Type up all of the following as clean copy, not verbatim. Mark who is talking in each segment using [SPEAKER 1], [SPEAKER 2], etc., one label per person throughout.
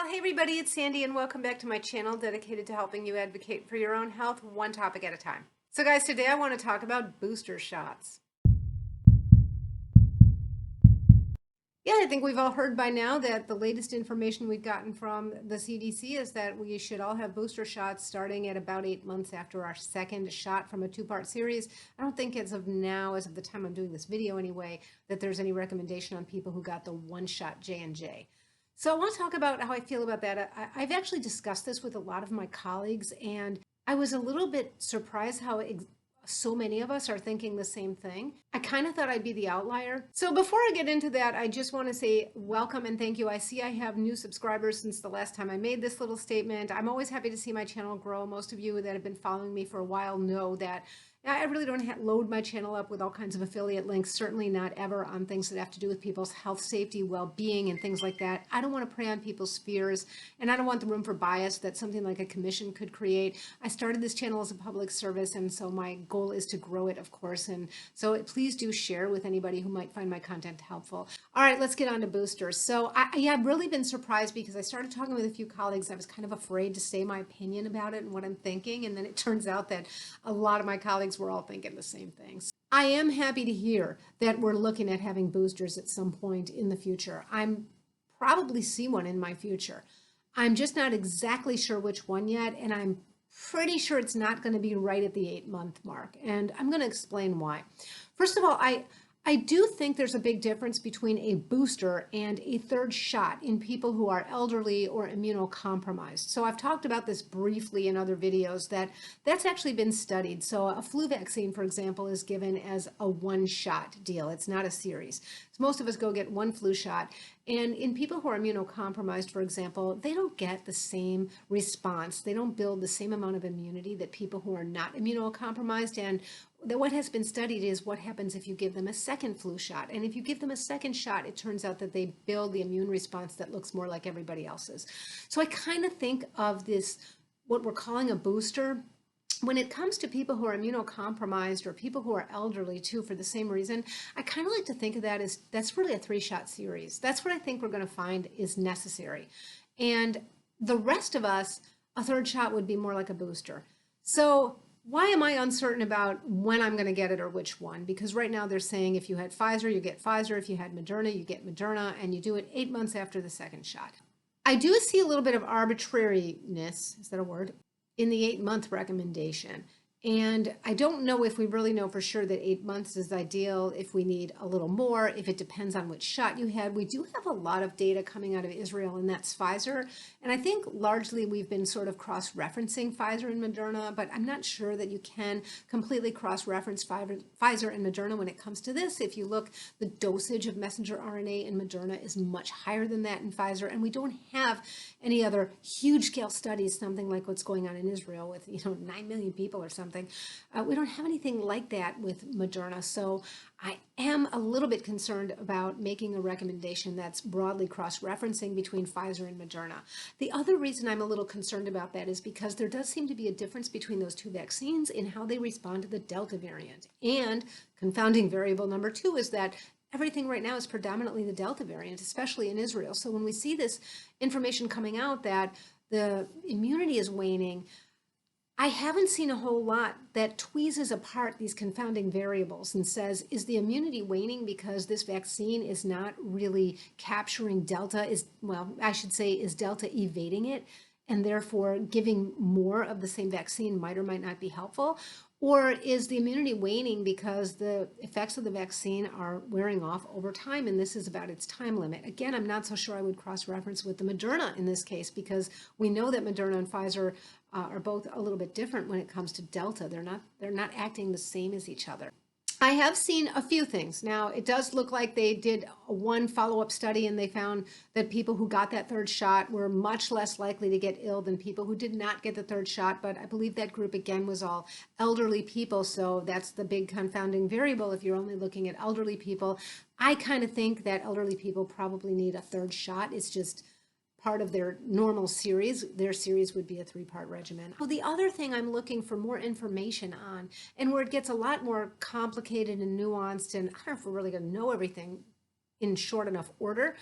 [SPEAKER 1] Well, hey everybody, it's Sandy and welcome back to my channel dedicated to helping you advocate for your own health one topic at a time. So guys, today I want to talk about booster shots. Yeah, I think we've all heard by now that the latest information we've gotten from the CDC is that we should all have booster shots starting at about 8 months after our second shot from a two-part series. I don't think as of now, as of the time I'm doing this video anyway, that there's any recommendation on people who got the one-shot J&J. So I want to talk about how I feel about that. I've actually discussed this with a lot of my colleagues, and I was a little bit surprised how so many of us are thinking the same thing. I kind of thought I'd be the outlier. So before I get into that, I just want to say welcome and thank you. I see I have new subscribers since the last time I made this little statement. I'm always happy to see my channel grow. Most of you that have been following me for a while know that I really don't load my channel up with all kinds of affiliate links, certainly not ever on things that have to do with people's health, safety, well-being, and things like that. I don't want to prey on people's fears, and I don't want the room for bias that something like a commission could create. I started this channel as a public service, and so my goal is to grow it, of course, and so please do share with anybody who might find my content helpful. All right, let's get on to boosters. So I've really been surprised because I started talking with a few colleagues. I was kind of afraid to say my opinion about it and what I'm thinking, and then it turns out that a lot of my colleagues were all thinking the same things. I am happy to hear that we're looking at having boosters at some point in the future. I'm probably see one in my future. I'm just not exactly sure which one yet, and I'm pretty sure it's not going to be right at the 8-month mark. And I'm going to explain why. First of all, I do think there's a big difference between a booster and a third shot in people who are elderly or immunocompromised. So I've talked about this briefly in other videos that's actually been studied. So a flu vaccine, for example, is given as a one-shot deal. It's not a series. So most of us go get one flu shot. And in people who are immunocompromised, for example, they don't get the same response. They don't build the same amount of immunity that people who are not immunocompromised. And what has been studied is what happens if you give them a second flu shot. And if you give them a second shot, it turns out that they build the immune response that looks more like everybody else's. So I kind of think of this, what we're calling a booster, when it comes to people who are immunocompromised or people who are elderly too, for the same reason, I kind of like to think of that as that's really a 3-shot series. That's what I think we're going to find is necessary. And the rest of us, a third shot would be more like a booster. So why am I uncertain about when I'm going to get it or which one? Because right now they're saying if you had Pfizer, you get Pfizer. If you had Moderna, you get Moderna, and you do it 8 months after the second shot. I do see a little bit of arbitrariness, is that a word, in the 8-month recommendation. And I don't know if we really know for sure that 8 months is ideal, if we need a little more, if it depends on which shot you had. We do have a lot of data coming out of Israel, and that's Pfizer. And I think largely we've been sort of cross-referencing Pfizer and Moderna, but I'm not sure that you can completely cross-reference Pfizer and Moderna when it comes to this. If you look, the dosage of messenger RNA in Moderna is much higher than that in Pfizer, and we don't have any other huge-scale studies, something like what's going on in Israel with 9 million people or something. We don't have anything like that with Moderna, so I am a little bit concerned about making a recommendation that's broadly cross-referencing between Pfizer and Moderna. The other reason I'm a little concerned about that is because there does seem to be a difference between those two vaccines in how they respond to the Delta variant. And confounding variable number 2 is that everything right now is predominantly the Delta variant, especially in Israel. So when we see this information coming out that the immunity is waning, I haven't seen a whole lot that tweezes apart these confounding variables and says, is the immunity waning because this vaccine is not really capturing Delta? Is Delta evading it? And therefore giving more of the same vaccine might or might not be helpful? Or is the immunity waning because the effects of the vaccine are wearing off over time, and this is about its time limit? Again, I'm not so sure I would cross-reference with the Moderna in this case, because we know that Moderna and Pfizer are both a little bit different when it comes to Delta. They're not acting the same as each other. I have seen a few things. Now, it does look like they did one follow-up study and they found that people who got that third shot were much less likely to get ill than people who did not get the third shot. But I believe that group, again, was all elderly people. So that's the big confounding variable if you're only looking at elderly people. I kind of think that elderly people probably need a third shot. It's just part of their normal series. Their series would be a 3-part regimen. Well, the other thing I'm looking for more information on, and where it gets a lot more complicated and nuanced, and I don't know if we're really going to know everything in short enough order,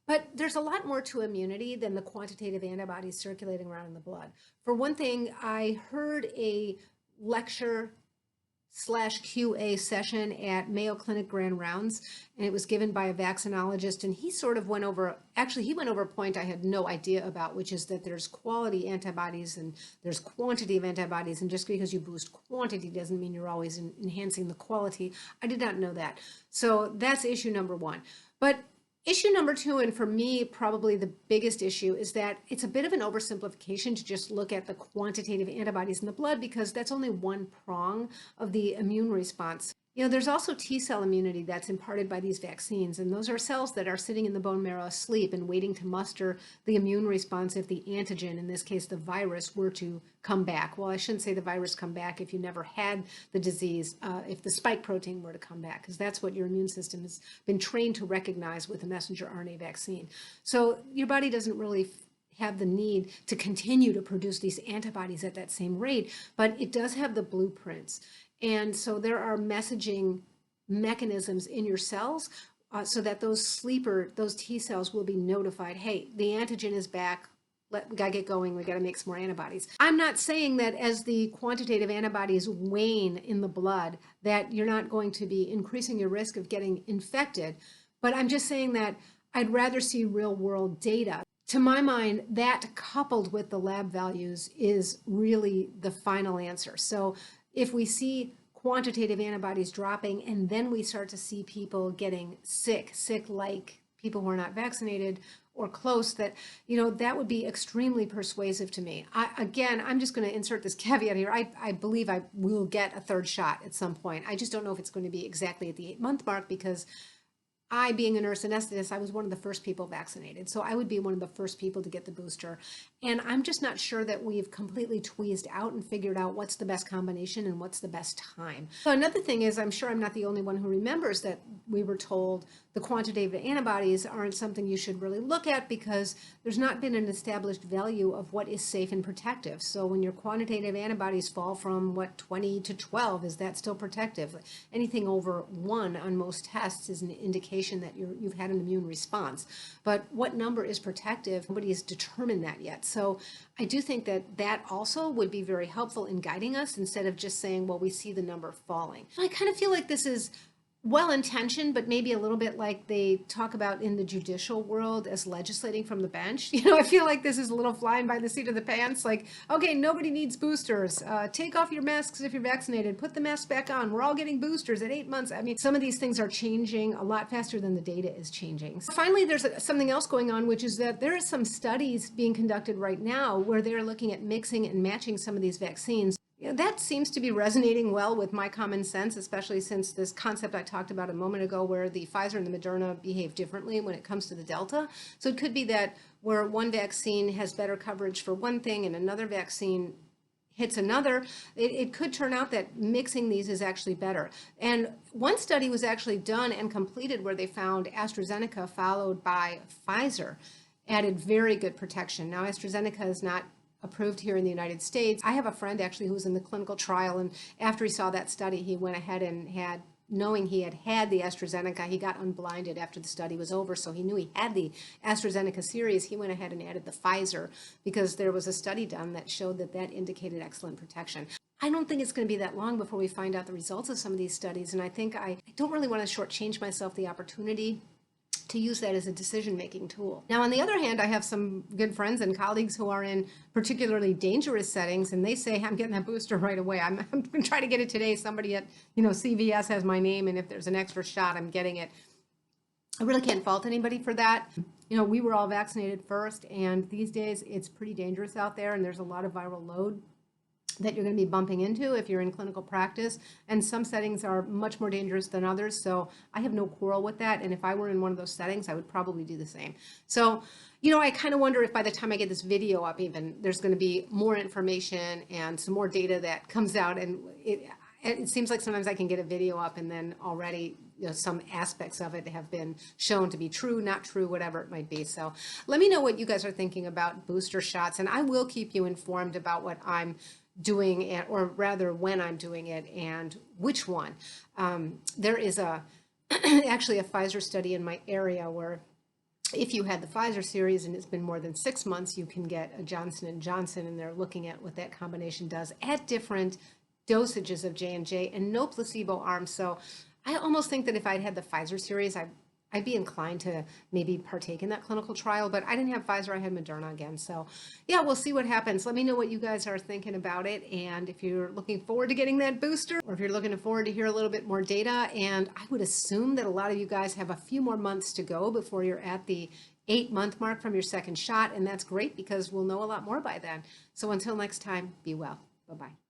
[SPEAKER 1] But there's a lot more to immunity than the quantitative antibodies circulating around in the blood. For one thing, I heard a lecture slash QA session at Mayo Clinic Grand Rounds, and it was given by a vaccinologist. And he sort of went over, actually, he went over a point I had no idea about, which is that there's quality antibodies and there's quantity of antibodies. And just because you boost quantity doesn't mean you're always enhancing the quality. I did not know that. So that's issue number one. But issue number two, and for me, probably the biggest issue, is that it's a bit of an oversimplification to just look at the quantitative antibodies in the blood, because that's only one prong of the immune response. You know, there's also T cell immunity that's imparted by these vaccines, and those are cells that are sitting in the bone marrow asleep and waiting to muster the immune response if the antigen, in this case the virus, were to come back. Well, I shouldn't say the virus come back if you never had the disease, if the spike protein were to come back, because that's what your immune system has been trained to recognize with a messenger RNA vaccine. So your body doesn't really have the need to continue to produce these antibodies at that same rate, but it does have the blueprints. And so there are messaging mechanisms in your cells so that those T cells will be notified, hey, the antigen is back. We got to get going. We got to make some more antibodies. I'm not saying that as the quantitative antibodies wane in the blood, that you're not going to be increasing your risk of getting infected. But I'm just saying that I'd rather see real world data. To my mind, that coupled with the lab values is really the final answer. So if we see quantitative antibodies dropping and then we start to see people getting sick like people who are not vaccinated or close, that, you know, that would be extremely persuasive to me. I'm just going to insert this caveat here. I believe I will get a third shot at some point. I just don't know if it's going to be exactly at the 8-month mark, because I, being a nurse anesthetist, I was one of the first people vaccinated. So I would be one of the first people to get the booster. And I'm just not sure that we've completely tweezed out and figured out what's the best combination and what's the best time. So another thing is, I'm sure I'm not the only one who remembers that we were told the quantitative antibodies aren't something you should really look at because there's not been an established value of what is safe and protective. So when your quantitative antibodies fall from 20 to 12, is that still protective? Anything over 1 on most tests is an indication that you've had an immune response. But what number is protective? Nobody has determined that yet. So I do think that that also would be very helpful in guiding us, instead of just saying, well, we see the number falling. I kind of feel like this is well-intentioned, but maybe a little bit like they talk about in the judicial world as legislating from the bench. You know, I feel like this is a little flying by the seat of the pants. Like, okay, nobody needs boosters. Take off your masks if you're vaccinated. Put the mask back on. We're all getting boosters at 8 months. I mean, some of these things are changing a lot faster than the data is changing. Finally, there's something else going on, which is that there are some studies being conducted right now where they're looking at mixing and matching some of these vaccines. That seems to be resonating well with my common sense, especially since this concept I talked about a moment ago, where the Pfizer and the Moderna behave differently when it comes to the Delta. So it could be that where one vaccine has better coverage for one thing and another vaccine hits another, it could turn out that mixing these is actually better. And one study was actually done and completed where they found AstraZeneca followed by Pfizer added very good protection. Now, AstraZeneca is not approved here in the United States. I have a friend actually who was in the clinical trial, and after he saw that study, he went ahead and knowing he had the AstraZeneca, he got unblinded after the study was over, so he knew he had the AstraZeneca series. He went ahead and added the Pfizer because there was a study done that showed that indicated excellent protection. I don't think it's going to be that long before we find out the results of some of these studies, and I think I don't really want to shortchange myself the opportunity to use that as a decision-making tool. Now, on the other hand, I have some good friends and colleagues who are in particularly dangerous settings, and they say, I'm getting that booster right away. I'm going to try to get it today. Somebody at CVS has my name, and if there's an extra shot, I'm getting it. I really can't fault anybody for that. We were all vaccinated first, and these days it's pretty dangerous out there, and there's a lot of viral load that you're going to be bumping into if you're in clinical practice, and some settings are much more dangerous than others. So I have no quarrel with that, and if I were in one of those settings, I would probably do the same. So I kind of wonder if by the time I get this video up, even there's going to be more information and some more data that comes out, and it seems like sometimes I can get a video up and then already some aspects of it have been shown to be true, not true, whatever it might be. So let me know what you guys are thinking about booster shots, and I will keep you informed about what I'm doing it, or rather when I'm doing it and which one. There is actually a Pfizer study in my area where If you had the Pfizer series and it's been more than 6 months, you can get a Johnson & Johnson, and they're looking at what that combination does at different dosages of J&J and no placebo arms. So I almost think that if I'd had the Pfizer series, I'd be inclined to maybe partake in that clinical trial, but I didn't have Pfizer, I had Moderna again. So yeah, we'll see what happens. Let me know what you guys are thinking about it. And if you're looking forward to getting that booster, or if you're looking forward to hear a little bit more data, and I would assume that a lot of you guys have a few more months to go before you're at the 8-month mark from your second shot. And that's great because we'll know a lot more by then. So until next time, be well. Bye-bye.